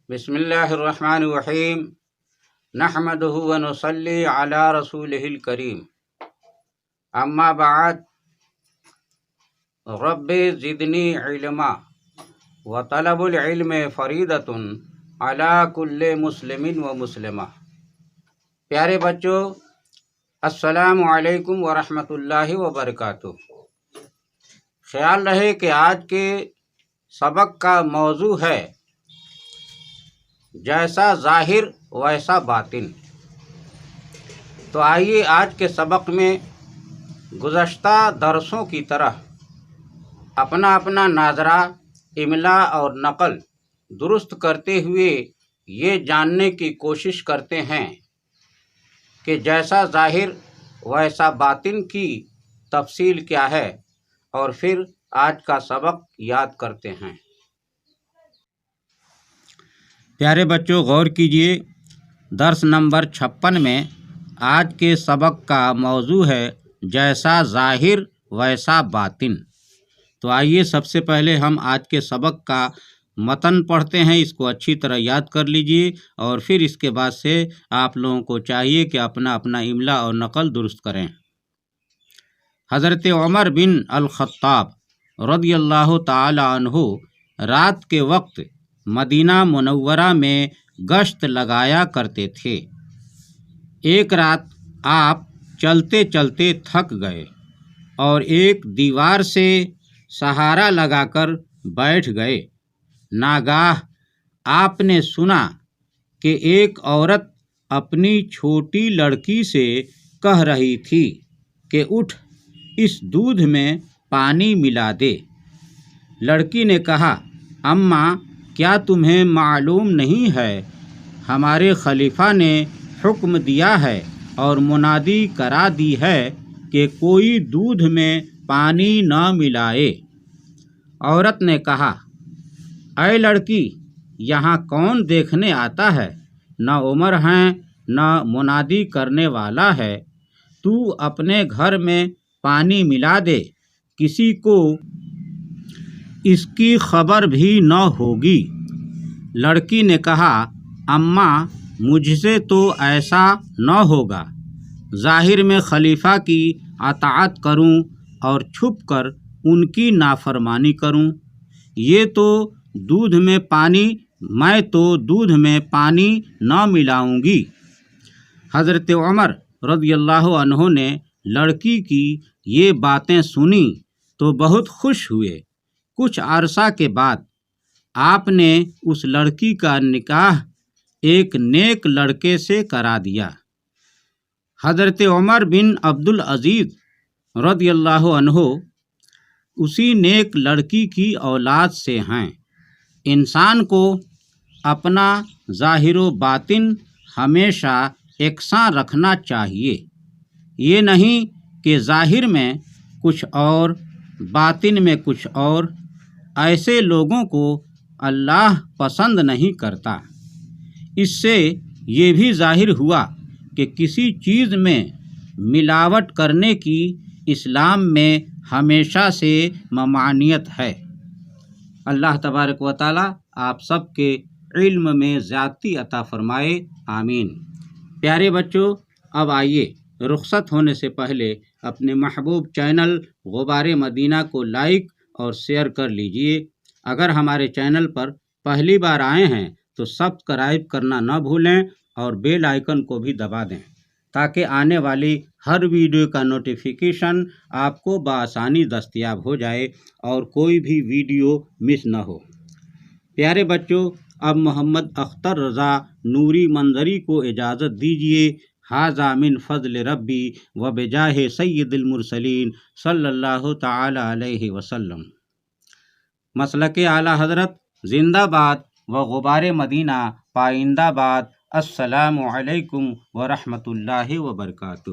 بسم اللہ الرحمن الرحیم نحمدہ ونصلی علی رسولہ الکریم اما بعد رب زدنی علما وطلب العلم فریضۃ علی کل مسلم و مسلمہ۔ پیارے بچوں، السلام علیکم ورحمۃ اللہ وبرکاتہ۔ خیال رہے کہ آج کے سبق کا موضوع ہے جیسا ظاہر ویسا باطن۔ تو آئیے آج کے سبق میں گزشتہ درسوں کی طرح اپنا اپنا ناظرہ، املا اور نقل درست کرتے ہوئے یہ جاننے کی کوشش کرتے ہیں کہ جیسا ظاہر ویسا باطن کی تفصیل کیا ہے، اور پھر آج کا سبق یاد کرتے ہیں۔ پیارے بچوں، غور کیجئے، درس نمبر 56 میں آج کے سبق کا موضوع ہے جیسا ظاہر ویسا باطن۔ تو آئیے سب سے پہلے ہم آج کے سبق کا متن پڑھتے ہیں، اس کو اچھی طرح یاد کر لیجئے، اور پھر اس کے بعد سے آپ لوگوں کو چاہیے کہ اپنا اپنا املا اور نقل درست کریں۔ حضرت عمر بن الخطاب رضی اللہ تعالی عنہ رات کے وقت مدینہ منورہ میں گشت لگایا کرتے تھے۔ ایک رات آپ چلتے چلتے تھک گئے اور ایک دیوار سے سہارا لگا کر بیٹھ گئے۔ ناگاہ آپ نے سنا کہ ایک عورت اپنی چھوٹی لڑکی سے کہہ رہی تھی کہ اٹھ، اس دودھ میں پانی ملا دے۔ لڑکی نے کہا، اماں، کیا تمہیں معلوم نہیں ہے ہمارے خلیفہ نے حکم دیا ہے اور منادی کرا دی ہے کہ کوئی دودھ میں پانی نہ ملائے؟ عورت نے کہا، اے لڑکی، یہاں کون دیکھنے آتا ہے؟ نہ عمر ہیں نہ منادی کرنے والا ہے، تو اپنے گھر میں پانی ملا دے، کسی کو اس کی خبر بھی نہ ہوگی۔ لڑکی نے کہا، اماں، مجھ سے تو ایسا نہ ہوگا، ظاہر میں خلیفہ کی اطاعت کروں اور چھپ کر ان کی نافرمانی کروں؟ میں تو دودھ میں پانی نہ ملاؤں گی۔ حضرت عمر رضی اللہ عنہ نے لڑکی کی یہ باتیں سنی تو بہت خوش ہوئے۔ کچھ عرصہ کے بعد آپ نے اس لڑکی کا نکاح ایک نیک لڑکے سے کرا دیا۔ حضرت عمر بن عبدالعزیز رضی اللہ عنہ اسی نیک لڑکی کی اولاد سے ہیں۔ انسان کو اپنا ظاہر و باطن ہمیشہ یکساں رکھنا چاہیے۔ یہ نہیں کہ ظاہر میں کچھ اور باطن میں کچھ اور۔ ایسے لوگوں کو اللہ پسند نہیں کرتا۔ اس سے یہ بھی ظاہر ہوا کہ کسی چیز میں ملاوٹ کرنے کی اسلام میں ہمیشہ سے ممانعت ہے۔ اللہ تبارک و تعالی آپ سب کے علم میں زیادتی عطا فرمائے، آمین۔ پیارے بچوں، اب آئیے رخصت ہونے سے پہلے اپنے محبوب چینل غبار مدینہ کو لائک اور شیئر کر لیجئے۔ اگر ہمارے چینل پر پہلی بار آئے ہیں تو سبسکرائب کرنا نہ بھولیں اور بیل آئیکن کو بھی دبا دیں تاکہ آنے والی ہر ویڈیو کا نوٹیفیکیشن آپ کو بآسانی دستیاب ہو جائے اور کوئی بھی ویڈیو مس نہ ہو۔ پیارے بچوں، اب محمد اختر رضا نوری منظری کو اجازت دیجیے۔ ھذا من فضل ربی و بجاہ سید المرسلین صلی اللہ تعالی علیہ وسلم۔ مسلک اعلیٰ حضرت زندہ باد و غبار مدینہ پائندہ باد۔ السلام علیکم ورحمۃ اللہ وبرکاتہ۔